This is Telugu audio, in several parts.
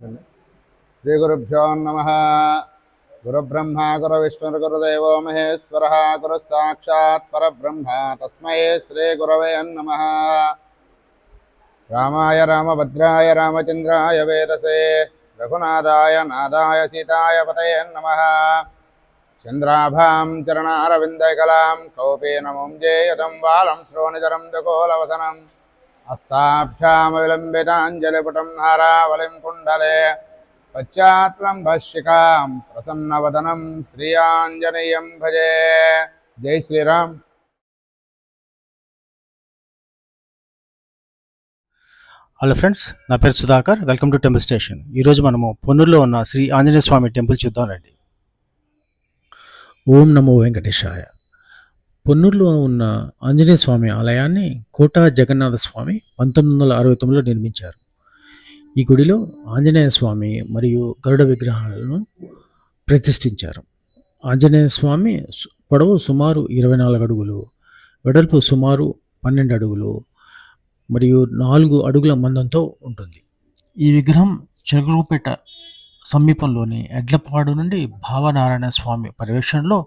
श्रीगुरुभ्यो नमः। गुरुब्रह्मा गुरुविष्णुर्गुरुदेवो महेश्वरः गुरुः साक्षात् परब्रह्म तस्मै श्रीगुरवे नमः। रामाय रामभद्राय रामचन्द्राय वेदसे रघुनाथाय नाथाय सीताय पतये नमः। चन्द्राभां चरणारविन्दकलां कौपीनमुं जेयतं बालं श्रोणिधरं जगोलवसनम् हस्ताभ्यामविलम्बिताञ्जलिपुटं हारावलिं कुण्डले पश्चात्लम्भशिखां प्रसन्नवदनं श्रीयाञ्जनेयं भजे। जय श्रीराम। హలో ఫ్రెండ్స్, నా పేరు Sudhakar. Welcome to temple station. ఈరోజు మనము పొన్నూరులో ఉన్న శ్రీ ఆంజనేయ స్వామి టెంపుల్ చూద్దామండి. ఓం నమో వెంకటేశాయ. పొన్నూరులో ఉన్న ఆంజనేయ స్వామి ఆలయాన్ని కోటా జగన్నాథ స్వామి 1969లో నిర్మించారు. ఈ గుడిలో ఆంజనేయ స్వామి మరియు గరుడ విగ్రహాలను ప్రతిష్ఠించారు. ఆంజనేయ స్వామి పొడవు సుమారు 24 అడుగులు, వెడల్పు సుమారు 12 అడుగులు మరియు 4 అడుగుల మందంతో ఉంటుంది. ఈ విగ్రహం చెరుకుపేట సమీపంలోని ఎడ్లపాడు నుండి భావనారాయణ స్వామి పర్యవేక్షణలో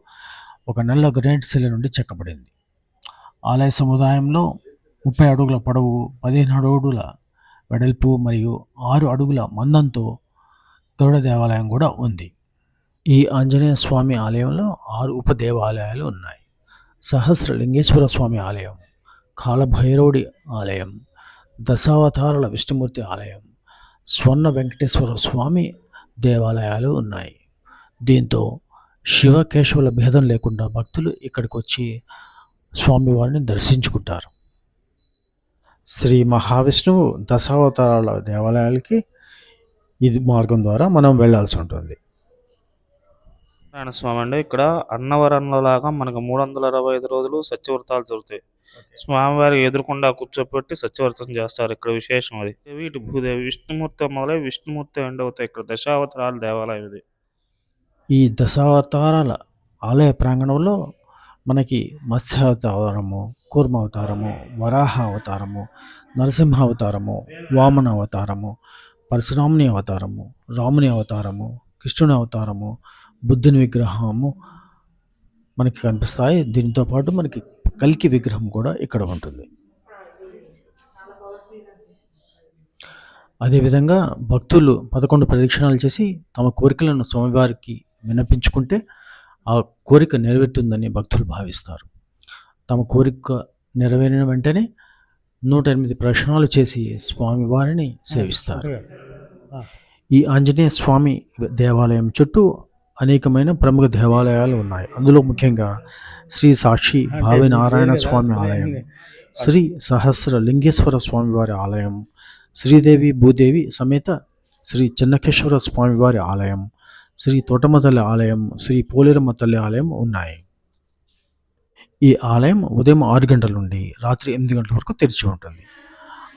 ఒక నల్ల గ్రానైట్ శిల నుండి చెక్కబడింది. ఆలయ సముదాయంలో 30 అడుగుల పొడవు, 15 అడుగుల వెడల్పు మరియు 6 అడుగుల మందంతో గరుడ దేవాలయం కూడా ఉంది. ఈ ఆంజనేయ స్వామి ఆలయంలో 6 ఉప దేవాలయాలు ఉన్నాయి. సహస్రలింగేశ్వర స్వామి ఆలయం, కాలభైరవుడి ఆలయం, దశావతారాల విష్ణుమూర్తి ఆలయం, స్వర్ణ వెంకటేశ్వర స్వామి దేవాలయాలు ఉన్నాయి. దీంతో శివకేశవుల భేదం లేకుండా భక్తులు ఇక్కడికి వచ్చి స్వామివారిని దర్శించుకుంటారు. శ్రీ మహావిష్ణువు దశావతారాల దేవాలయాలకి ఇది మార్గం ద్వారా మనం వెళ్ళాల్సి ఉంటుంది. నారాయణ స్వామి అండి. ఇక్కడ అన్నవరంలో లాగా మనకు 365 రోజులు సత్యవ్రతాలు జరుగుతాయి. స్వామివారి ఎదురుకుండా కూర్చోపెట్టి సత్యవ్రతం చేస్తారు. ఇక్కడ విశేషం అది. ఇటు భూదేవి, విష్ణుమూర్తి మొదలై విష్ణుమూర్తి అవుతాయి. ఇక్కడ దశావతారాల దేవాలయం ఇది. ఈ దశావతారాల ఆలయ ప్రాంగణంలో మనకి మత్స్యావతారము, కూర్మ అవతారము, వరాహ అవతారము, నరసింహ అవతారము, వామన అవతారము, పరశురాముని అవతారము, రాముని అవతారము, కృష్ణుని అవతారము, బుద్ధుని విగ్రహము మనకి కనిపిస్తాయి. దీంతో పాటు మనకి కల్కి విగ్రహం కూడా ఇక్కడ ఉంటుంది. అదేవిధంగా భక్తులు 11 ప్రదక్షిణాలు చేసి తమ కోరికలను స్వామివారికి విన్నపించుకుంటే ఆ కోరిక నెరవేరుతుందని భక్తులు భావిస్తారు. తమ కోరిక నెరవేరిన వెంటనే 108 ప్రదక్షిణాలు చేసి స్వామివారిని సేవిస్తారు. ఈ ఆంజనేయ స్వామి దేవాలయం చుట్టూ అనేకమైన ప్రముఖ దేవాలయాలు ఉన్నాయి. అందులో ముఖ్యంగా శ్రీ సాక్షి భావినారాయణ స్వామి ఆలయం, శ్రీ సహస్రలింగేశ్వర స్వామివారి ఆలయం, శ్రీదేవి భూదేవి సమేత శ్రీ చెన్నకేశ్వర స్వామివారి ఆలయం, శ్రీ తోటమ్మ తల్లి ఆలయం, శ్రీ పోలేరమ్మ తల్లి ఆలయం ఉన్నాయి. ఈ ఆలయం ఉదయం 6 గంటల నుండి రాత్రి 8 గంటల వరకు తెరిచి ఉంటుంది.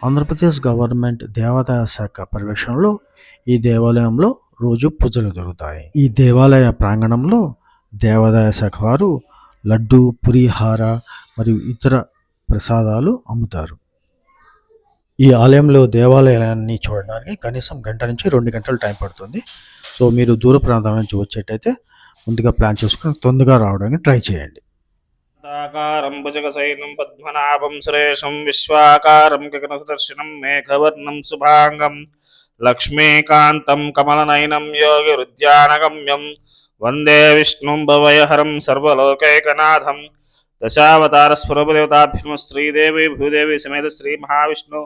ఆంధ్రప్రదేశ్ గవర్నమెంట్ దేవాదాయ శాఖ పర్యవేక్షణలో ఈ దేవాలయంలో రోజు పూజలు జరుగుతాయి. ఈ దేవాలయ ప్రాంగణంలో దేవాదాయ శాఖ వారు లడ్డు, పులిహార మరియు ఇతర ప్రసాదాలు అమ్ముతారు. ఈ ఆలయంలో దేవాలయాన్ని చూడడానికి కనీసం 1 నుంచి 2 గంటలు టైం పడుతుంది. సో మీరు దూర ప్రాంతాల నుంచి వచ్చేటైతే ముందుగా ప్లాన్ చేసుకుని తొందరగా రావడానికి ట్రై చేయండి. భుజగశయనం పద్మనాభం సురేశం విశ్వాకారం గగనదర్శనం మేఘవర్ణం శుభాంగం లక్ష్మీకాంతం కమలనయనం యోగి హృద్యానగమ్యం వందే విష్ణుం భవయహరం సర్వలోకైకనాథం. దశావతార స్వరూపదేవతాభ్యం శ్రీదేవి భూదేవి సమేత శ్రీ మహావిష్ణు.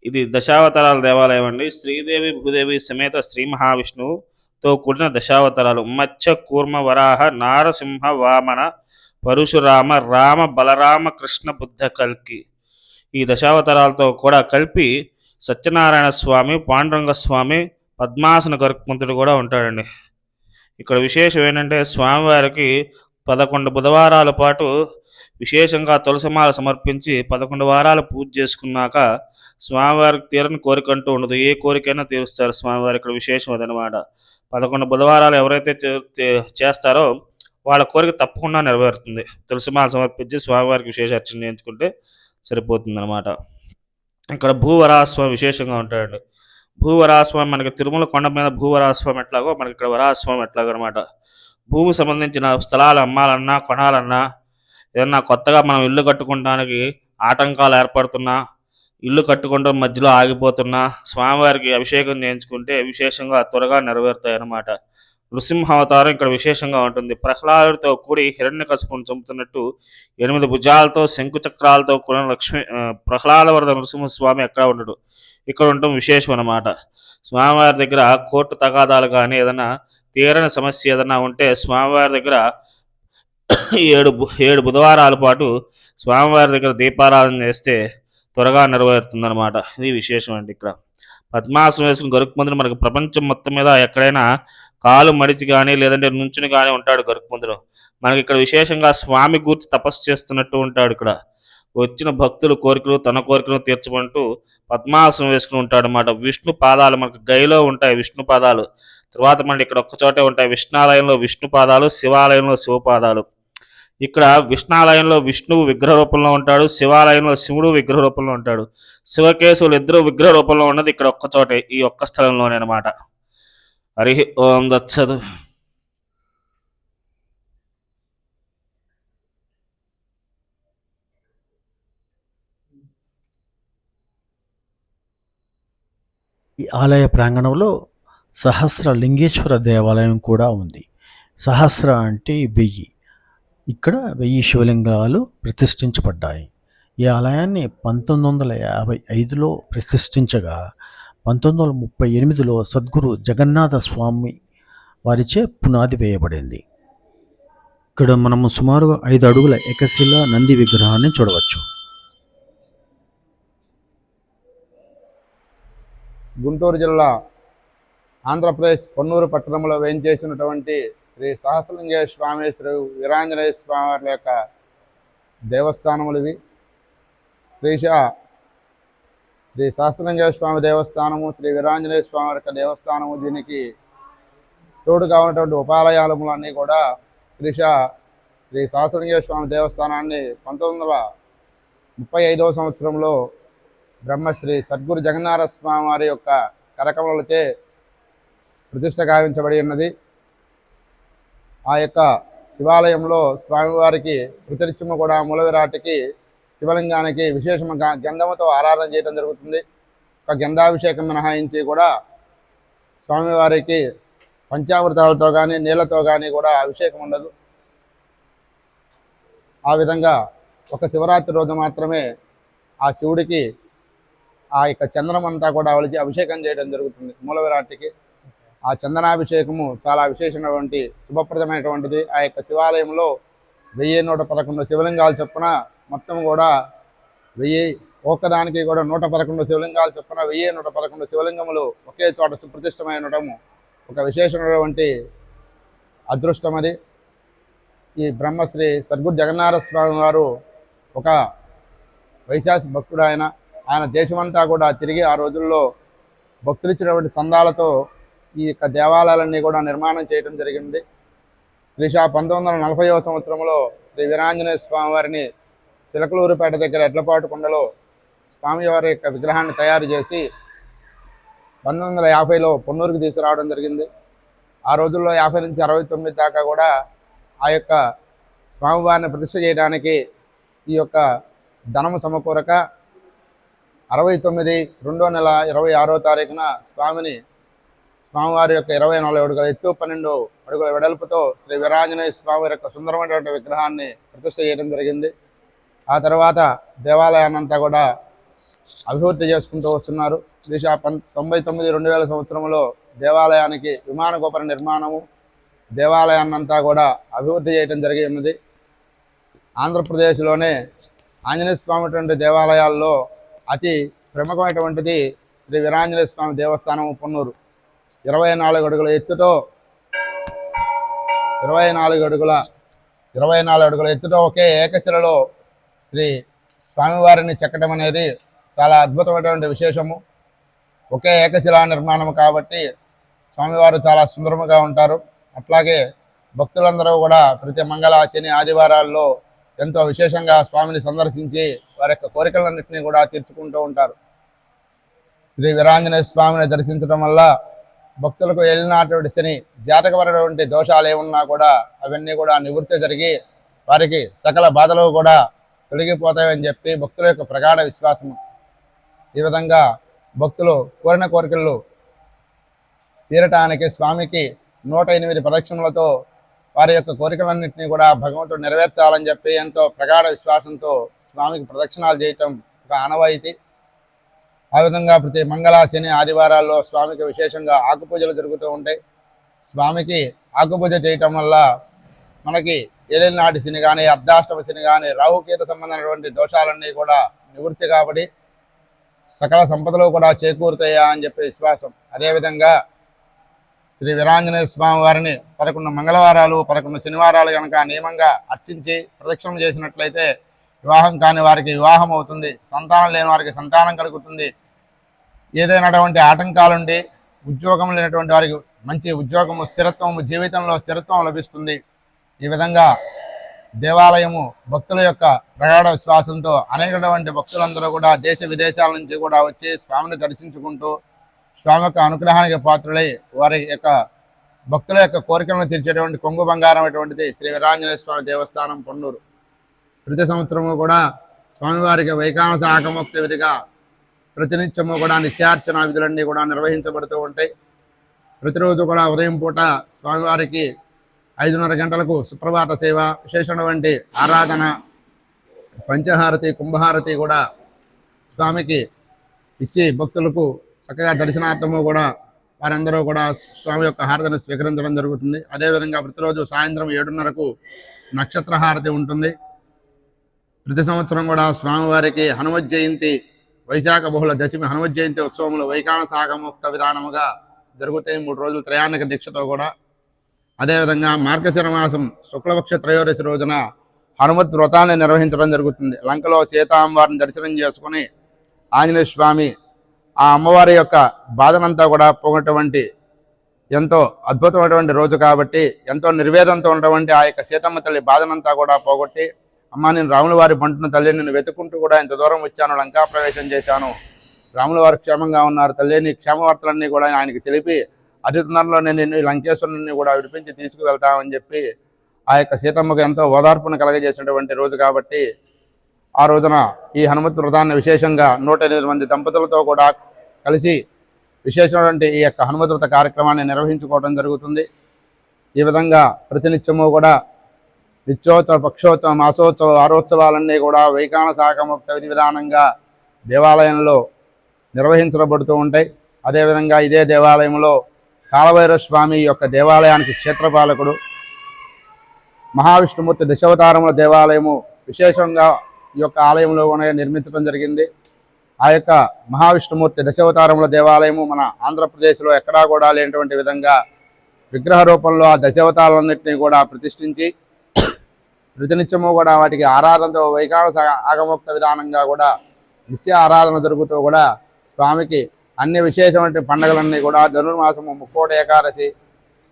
ఇది దశావతారాల దేవాలయం అండి. శ్రీదేవి భూదేవి సమేత శ్రీ మహావిష్ణువుతో కూడిన దశావతారాలు మత్స్య కూర్మ వరాహ నారసింహ వామన పరశురామ రామ బలరామ కృష్ణ బుద్ధ కల్కి. ఈ దశావతారాలతో కూడా కలిపి సత్యనారాయణ స్వామి, పాండురంగ స్వామి, పద్మాసన గరుత్మంతుడు కూడా ఉంటాడండి. ఇక్కడ విశేషం ఏంటంటే స్వామివారికి 11 బుధవారాల పాటు విశేషంగా తులసిమాల సమర్పించి 11 వారాలు పూజ చేసుకున్నాక స్వామివారికి తీరని కోరిక అంటూ ఉండదు. ఏ కోరికైనా తీరుస్తారు స్వామివారి. ఇక్కడ విశేషం అదనమాట. 11 బుధవారాలు ఎవరైతే చేస్తారో వాళ్ళ కోరిక తప్పకుండా నెరవేరుతుంది. తులసిమాల సమర్పించి స్వామివారికి విశేష అర్చన చేయించుకుంటే సరిపోతుంది అనమాట. ఇక్కడ భూవరాహస్వామి విశేషంగా ఉంటాడండి. భూవరాస్వామి మనకి తిరుమల కొండ మీద భూవరాస్వామి ఎట్లాగో మనకి ఇక్కడ వరాస్వామి ఎట్లాగో అనమాట. భూమి సంబంధించిన స్థలాలు అమ్మాలన్నా కొనాలన్నా ఏదన్నా కొత్తగా మనం ఇల్లు కట్టుకోవడానికి ఆటంకాలు ఏర్పడుతున్నా, ఇల్లు కట్టుకుంటూ మధ్యలో ఆగిపోతున్నా స్వామివారికి అభిషేకం చేయించుకుంటే విశేషంగా త్వరగా నెరవేరుతాయి అన్నమాట. నృసింహావతారం ఇక్కడ విశేషంగా ఉంటుంది. ప్రహ్లాదుడితో కూడి హిరణ్యకశిపుని చంపుతున్నట్టు 8 భుజాలతో శంకు చక్రాలతో కూడా ప్రహ్లాద వరద నృసింహస్వామి ఎక్కడ ఉండడు, ఇక్కడ ఉండటం విశేషం అన్నమాట. స్వామివారి దగ్గర కోర్టు తగాదాలు కానీ ఏదైనా తీరని సమస్య ఏదైనా ఉంటే స్వామివారి దగ్గర 7 బుధవారాల పాటు స్వామివారి దగ్గర దీపారాధన చేస్తే త్వరగా నెరవేరుతుందన్నమాట. ఇది విశేషం అండి. ఇక్కడ పద్మాసనం వేసుకుని గరుత్మంతుడు మనకు ప్రపంచం మొత్తం మీద ఎక్కడైనా కాలు మడిచి కానీ లేదంటే నుంచుని కానీ ఉంటాడు గరుత్మంతుడు. మనకి ఇక్కడ విశేషంగా స్వామి గూర్చి తపస్సు చేస్తున్నట్టు ఉంటాడు. ఇక్కడ వచ్చిన భక్తుల కోరికలు తన కోరికలు తీర్చమంటూ పద్మాసనం వేసుకుని ఉంటాడు అన్నమాట. విష్ణు పాదాలు మనకు గైలో ఉంటాయి, విష్ణు పాదాలు. తర్వాత మళ్ళీ ఇక్కడ ఒక్కచోటే ఉంటాయి. విష్ణాలయంలో విష్ణు పాదాలు, శివాలయంలో శివపాదాలు. ఇక్కడ విష్ణాలయంలో విష్ణువు విగ్రహ రూపంలో ఉంటాడు, శివాలయంలో శివుడు విగ్రహ రూపంలో ఉంటాడు. శివకేశవులు ఇద్దరు విగ్రహ రూపంలో ఉన్నది ఇక్కడ ఒక్కచోటే, ఈ ఒక్క స్థలంలోనే అనమాట. హరి ఓం దత్సత్. ఈ ఆలయ ప్రాంగణంలో సహస్ర లింగేశ్వర దేవాలయం కూడా ఉంది. సహస్ర అంటే 1000. ఇక్కడ 1000 శివలింగాలు ప్రతిష్ఠించబడ్డాయి. ఈ ఆలయాన్ని 1955లో ప్రతిష్ఠించగా 1938లో సద్గురు జగన్నాథ స్వామి వారిచే పునాది వేయబడింది. ఇక్కడ మనము సుమారుగా 5 అడుగుల ఏకశిల నంది విగ్రహాన్ని చూడవచ్చు. గుంటూరు జిల్లా ఆంధ్రప్రదేశ్ పొన్నూరు పట్టణంలో వేయించేసినటువంటి శ్రీ సహస్రలింగేశ్వర స్వామి, శ్రీ వీరాంజనేయ స్వామి వారి యొక్క దేవస్థానములు ఇవి. శ్రీ సహస్రలింగేశ్వర స్వామి దేవస్థానము, శ్రీ వీరాంజనేయ స్వామి వారి యొక్క దేవస్థానము, దీనికి తోడుగా ఉన్నటువంటి ఉపాలయాలములన్నీ కూడా శ్రీ సహస్రలింగేశ్వర స్వామి దేవస్థానాన్ని 1935వ సంవత్సరంలో బ్రహ్మశ్రీ సద్గురు జగన్నాథ స్వామి వారి యొక్క కరకమలచే ప్రతిష్ట గావించబడి ఉన్నది. ఆ యొక్క శివాలయంలో స్వామివారికి ప్రతినిత్యము కూడా మూలవిరాటికి శివలింగానికి విశేషంగా గంధముతో ఆరాధన చేయడం జరుగుతుంది. ఒక గంధాభిషేకం మినహాయించి కూడా స్వామివారికి పంచామృతాలతో కానీ నీళ్లతో కానీ కూడా అభిషేకం ఉండదు. ఆ విధంగా ఒక శివరాత్రి రోజు మాత్రమే ఆ శివుడికి ఆ యొక్క చందనం అంతా కూడా ఒలిచి అభిషేకం చేయడం జరుగుతుంది మూలవిరాటికి. ఆ చందనాభిషేకము చాలా విశేషమైనటువంటి శుభప్రదమైనటువంటిది. ఆ యొక్క శివాలయంలో 1111 శివలింగాలు చొప్పున మొత్తం కూడా 1000 ఒక్కదానికి కూడా 111 శివలింగాలు చొప్పున 1111 శివలింగములు ఒకే చోట సుప్రతిష్టమై ఉండడం ఒక విశేషమైనటువంటి అదృష్టం అది. ఈ బ్రహ్మశ్రీ సద్గురు జగన్నాథ స్వామి వారు ఒక వైశాసి భక్తుడు. ఆయన దేశమంతా కూడా తిరిగి ఆ రోజుల్లో భక్తులు ఇచ్చినటువంటి చందాలతో ఈ యొక్క దేవాలయాలన్నీ కూడా నిర్మాణం చేయడం జరిగింది. 1940వ సంవత్సరంలో శ్రీ వీరాంజనేయ స్వామి వారిని చిలకలూరుపేట దగ్గర ఎడ్లపాటు కొండలో స్వామివారి యొక్క విగ్రహాన్ని తయారు చేసి 1950లో పొన్నూరుకు తీసుకురావడం జరిగింది. ఆ రోజుల్లో 50 నుంచి 69 దాకా కూడా ఆ యొక్క స్వామివారిని ప్రతిష్ఠ చేయడానికి ఈ యొక్క ధనము సమకూరక 69 2వ నెల 26వ తారీఖున స్వామివారి యొక్క 24 అడుగుల ఎత్తు 12 అడుగుల వెడల్పుతో శ్రీ వీరాంజనేయ స్వామి యొక్క సుందరమైనటువంటి విగ్రహాన్ని ప్రతిష్ఠ చేయడం జరిగింది. ఆ తర్వాత దేవాలయాన్నంతా కూడా అభివృద్ధి చేసుకుంటూ వస్తున్నారు. 99 2000 సంవత్సరంలో దేవాలయానికి విమాన గోపుర నిర్మాణము, దేవాలయాన్నంతా కూడా అభివృద్ధి చేయడం జరిగి ఉన్నది. ఆంధ్రప్రదేశ్లోనే ఆంజనేయ స్వామి దేవాలయాల్లో అతి ప్రముఖమైనటువంటిది శ్రీ వీరాంజనేయ స్వామి దేవస్థానం పొన్నూరు. 24 అడుగుల ఎత్తుతో 24 అడుగుల ఎత్తుతో ఒకే ఏకశిలలో శ్రీ స్వామివారిని చెక్కడం అనేది చాలా అద్భుతమైనటువంటి విశేషము. ఒకే ఏకశిలా నిర్మాణం కాబట్టి స్వామివారు చాలా సుందరముగా ఉంటారు. అట్లాగే భక్తులందరూ కూడా ప్రతి మంగళ, శని, ఆదివారాల్లో ఎంతో విశేషంగా స్వామిని సందర్శించి వారి యొక్క కోరికలన్నింటినీ కూడా తీర్చుకుంటూ ఉంటారు. శ్రీ వీరాంజనేయ స్వామిని దర్శించడం వల్ల భక్తులకు వెళ్ళినటువంటి శని జాతకపరమైనటువంటి దోషాలు ఏమున్నా కూడా అవన్నీ కూడా నివృత్తి జరిగి వారికి సకల బాధలు కూడా తొలగిపోతాయని చెప్పి భక్తుల యొక్క ప్రగాఢ విశ్వాసము. ఈ విధంగా భక్తులు కోరిన కోరికలు తీరటానికి స్వామికి 108 ప్రదక్షిణలతో వారి యొక్క కోరికలన్నింటినీ కూడా భగవంతుడు నెరవేర్చాలని చెప్పి ఎంతో ప్రగాఢ విశ్వాసంతో స్వామికి ప్రదక్షిణాలు చేయటం ఒక ఆనవాయితీ. ఆ విధంగా ప్రతి మంగళ, శని, ఆదివారాల్లో స్వామికి విశేషంగా ఆకుపూజలు జరుగుతూ ఉంటాయి. స్వామికి ఆకుపూజ చేయటం వల్ల మనకి ఏలినాటి శని కానీ, అర్ధాష్టమ శని కానీ, రాహుకేతు సంబంధమైనటువంటి దోషాలన్నీ కూడా నివృత్తి కాబట్టి సకల సంపదలు కూడా చేకూరుతాయా అని చెప్పి విశ్వాసం. అదేవిధంగా శ్రీ వీరాంజనేయ స్వామి వారిని 11 మంగళవారాలు 11 శనివారాలు కనుక నియమంగా అర్చించి ప్రదక్షిణం చేసినట్లయితే వివాహం కాని వారికి వివాహం అవుతుంది, సంతానం లేని వారికి సంతానం కలుగుతుంది, ఏదైనటువంటి ఆటంకాలుండి ఉద్యోగం లేనటువంటి వారికి మంచి ఉద్యోగము, స్థిరత్వము, జీవితంలో స్థిరత్వం లభిస్తుంది. ఈ విధంగా దేవాలయము భక్తుల యొక్క ప్రగాఢ విశ్వాసంతో అనేకటువంటి భక్తులందరూ కూడా దేశ విదేశాల నుంచి కూడా వచ్చి స్వామిని దర్శించుకుంటూ స్వామి యొక్క అనుగ్రహానికి పాత్రులై వారి యొక్క భక్తుల యొక్క కోరికలను తీర్చేటువంటి కొంగు బంగారం అటువంటిది శ్రీ వీరాంజనేయ స్వామి దేవస్థానం పొన్నూరు. ప్రతి సంవత్సరము కూడా స్వామివారికి వైకానస ఆగమోక్త విధిగా ప్రతినిత్యము కూడా నిత్యార్చన విధులన్నీ కూడా నిర్వహించబడుతూ ఉంటాయి. ప్రతిరోజు కూడా ఉదయం పూట స్వామివారికి 5:30 గంటలకు సుప్రభాత సేవ, విశేషమైనటువంటి ఆరాధన, పంచహారతి, కుంభహారతి కూడా స్వామికి ఇచ్చి భక్తులకు చక్కగా దర్శనార్థము కూడా వారందరూ కూడా స్వామి యొక్క హారతిని స్వీకరించడం జరుగుతుంది. అదేవిధంగా ప్రతిరోజు సాయంత్రం 7:30కు నక్షత్ర హారతి ఉంటుంది. ప్రతి సంవత్సరం కూడా స్వామివారికి హనుమత్ జయంతి, వైశాఖ బహుళ దశమి హనుమత్ జయంతి ఉత్సవములు వైకానస ఆగమోక్త విధానముగా జరుగుతాయి 3 రోజులు త్రయాణిక దీక్షతో కూడా. అదేవిధంగా మార్గశిర మాసం శుక్లపక్ష త్రయోదశి రోజున హనుమత్ వ్రతాన్ని నిర్వహించడం జరుగుతుంది. లంకలో సీతామ్మవారిని దర్శనం చేసుకుని ఆంజనేయ స్వామి ఆ అమ్మవారి యొక్క బాధనంతా కూడా పోగొట్టటువంటి ఎంతో అద్భుతమైనటువంటి రోజు కాబట్టి ఎంతో నిర్వేదంతో ఉన్నటువంటి ఆ యొక్క సీతమ్మ తల్లి బాధనంతా కూడా పోగొట్టి, అమ్మ నేను రాముల వారి బంటును తల్లి నిన్ను వెతుక్కుంటూ కూడా ఇంత దూరం వచ్చాను, లంకా ప్రవేశం చేశాను, రాముల వారు క్షేమంగా ఉన్నారు తల్లి, నీ క్షేమవార్తలన్నీ కూడా ఆయనకి తెలిపి అతి తొందరలో నేను లంకేశ్వరుని కూడా విడిపించి తీసుకువెళ్తామని చెప్పి ఆ యొక్క సీతమ్మకు ఎంతో ఓదార్పును కలగజేసినటువంటి రోజు కాబట్టి ఆ రోజున ఈ హనుమత్ వ్రతాన్ని విశేషంగా 108 మంది దంపతులతో కూడా కలిసి విశేషమైనటువంటి ఈ యొక్క హనుమత్ వ్రత కార్యక్రమాన్ని నిర్వహించుకోవడం జరుగుతుంది. ఈ విధంగా ప్రతినిత్యము కూడా నిత్యోత్సవ, పక్షోత్సవ, మాసోత్సవ, వారోత్సవాలన్నీ కూడా వైకానస ఆగమోక్త విధి విధానంగా దేవాలయంలో నిర్వహించబడుతూ ఉంటాయి. అదేవిధంగా ఇదే దేవాలయంలో కాలభైరవ స్వామి యొక్క దేవాలయానికి క్షేత్రపాలకుడు, మహావిష్ణుమూర్తి దశావతారముల దేవాలయము విశేషంగా ఈ యొక్క ఆలయంలోనే నిర్మించడం జరిగింది. ఆ యొక్క మహావిష్ణుమూర్తి దశావతారముల దేవాలయము మన ఆంధ్రప్రదేశ్లో ఎక్కడా కూడా లేనటువంటి విధంగా విగ్రహ రూపంలో ఆ దశావతారాలన్నింటినీ కూడా ప్రతిష్ఠించి ప్రతినిత్యము కూడా వాటికి ఆరాధనతో వైకానస ఆగమోక్త విధానంగా కూడా నిత్య ఆరాధన జరుగుతూ కూడా స్వామికి అన్ని విశేషమైన పండుగలన్నీ కూడా ధనుర్మాసము, ముక్కోటి ఏకాదశి,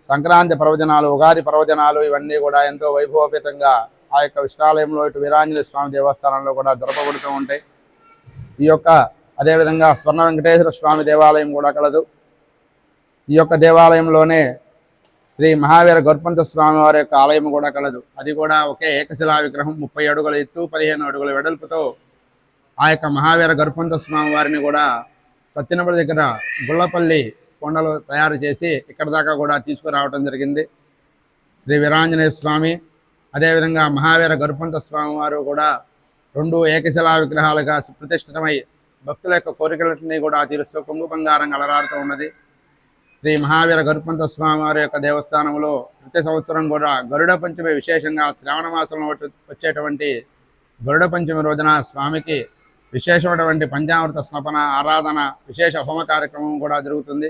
సంక్రాంతి పర్వదినాలు, ఉగాది పర్వదినాలు ఇవన్నీ కూడా ఎంతో వైభవోపేతంగా ఆ యొక్క విష్ణాలయంలో ఇటు వీరాంజనేయ స్వామి దేవస్థానంలో కూడా జరపబడుతూ ఉంటాయి. ఈ యొక్క అదేవిధంగా స్వర్ణ వెంకటేశ్వర స్వామి దేవాలయం కూడా కలదు. ఈ యొక్క దేవాలయంలోనే శ్రీ మహావీర గర్పంత స్వామి వారి యొక్క ఆలయం కూడా కలదు. అది కూడా ఒకే ఏకశిలా విగ్రహం 30 అడుగుల ఎత్తు 15 అడుగుల వెడల్పుతో ఆ యొక్క మహావీర గర్పంత స్వామి వారిని కూడా సత్యనపల్లి దగ్గర గుళ్ళపల్లి కొండలు తయారు చేసి ఇక్కడ దాకా కూడా తీసుకురావడం జరిగింది. శ్రీ వీరాంజనేయ స్వామి అదేవిధంగా మహావీర గర్పంత స్వామి వారు కూడా 2 ఏకశిలా విగ్రహాలుగా సుప్రతిష్ఠితమై భక్తుల యొక్క కోరికలన్నీ కూడా తీరుస్తూ కొంగు బంగారం అలరారుతూ ఉన్నది. శ్రీ మహావీర గరుపంత స్వామి వారి యొక్క దేవస్థానంలో ప్రతి సంవత్సరం కూడా గరుడ పంచమి, విశేషంగా శ్రావణ మాసంలో వచ్చేటువంటి గరుడ పంచమి రోజున స్వామికి విశేషమైనటువంటి పంచామృత స్నపన, ఆరాధన, విశేష హోమ కార్యక్రమం కూడా జరుగుతుంది.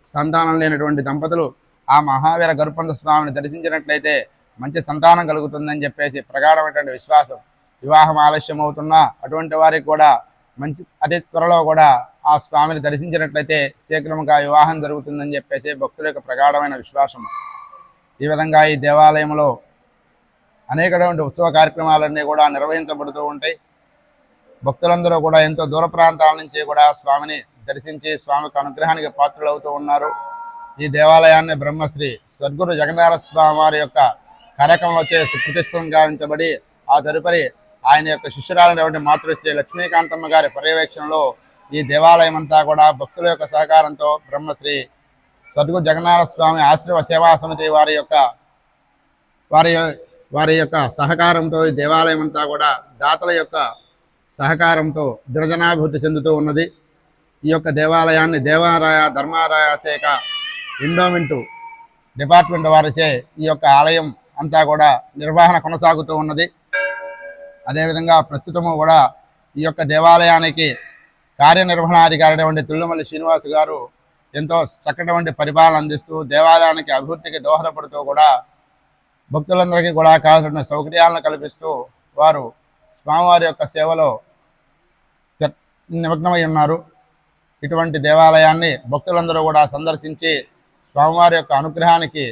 సంతానం లేనటువంటి దంపతులు ఆ మహావీర గరుపంత స్వామిని దర్శించినట్లయితే మంచి సంతానం కలుగుతుందని చెప్పేసి ప్రగాఢమైనటువంటి విశ్వాసం. వివాహం ఆలస్యం అవుతున్నా అటువంటి వారికి కూడా అతి త్వరలో కూడా ఆ స్వామిని దర్శించినట్లయితే శీఘ్రంగా వివాహం జరుగుతుందని చెప్పేసి భక్తుల యొక్క ప్రగాఢమైన విశ్వాసం. ఈ విధంగా ఈ దేవాలయంలో అనేకటువంటి ఉత్సవ కార్యక్రమాలన్నీ కూడా నిర్వహించబడుతూ ఉంటాయి. భక్తులందరూ కూడా ఎంతో దూర ప్రాంతాల నుంచి కూడా స్వామిని దర్శించి స్వామికి అనుగ్రహానికి పాత్రులవుతూ ఉన్నారు. ఈ దేవాలయాన్ని బ్రహ్మశ్రీ సద్గురు జగన్నాథ స్వామి వారి యొక్క కార్యక్రమంలో సుప్రతిష్టం గావించబడి ఆ తదుపరి ఆయన యొక్క శిష్యురాలైనటువంటి మాతృశ్రీ లక్ష్మీకాంతమ్మ గారి పర్యవేక్షణలో ఈ దేవాలయం అంతా కూడా భక్తుల యొక్క సహకారంతో బ్రహ్మశ్రీ సద్గురు జగన్నాథ స్వామి ఆశ్రమ సేవా సమితి వారి యొక్క సహకారంతో ఈ దేవాలయం అంతా కూడా దాతల యొక్క సహకారంతో దినజనాభివృద్ధి చెందుతూ ఉన్నది. ఈ యొక్క దేవాలయాన్ని దేవాలయ ధర్మాదాయ శాఖ ఎండోమెంటు డిపార్ట్మెంట్ వారిచే ఈ యొక్క ఆలయం అంతా కూడా నిర్వహణ కొనసాగుతూ ఉన్నది. అదేవిధంగా ప్రస్తుతము కూడా ఈ యొక్క దేవాలయానికి కార్యనిర్వహణాధికారి తుళ్ళమల్లి శ్రీనివాస్ గారు ఎంతో చక్కటి పరిపాలన అందిస్తూ దేవాలయానికి అభివృద్ధికి దోహదపడుతూ కూడా భక్తులందరికీ కూడా కావాల్సిన సౌకర్యాలను కల్పిస్తూ వారు స్వామివారి యొక్క సేవలో నిమగ్నమై ఉన్నారు. ఇటువంటి దేవాలయాన్ని భక్తులందరూ కూడా సందర్శించి స్వామివారి యొక్క అనుగ్రహానికి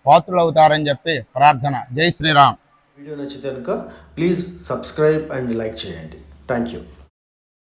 పాత్రులవుతారని చెప్పి ప్రార్థన. జై శ్రీరామ్. వీడియో నచ్చితే కనుక ప్లీజ్ సబ్స్క్రైబ్ అండ్ లైక్ చేయండి. Thank you.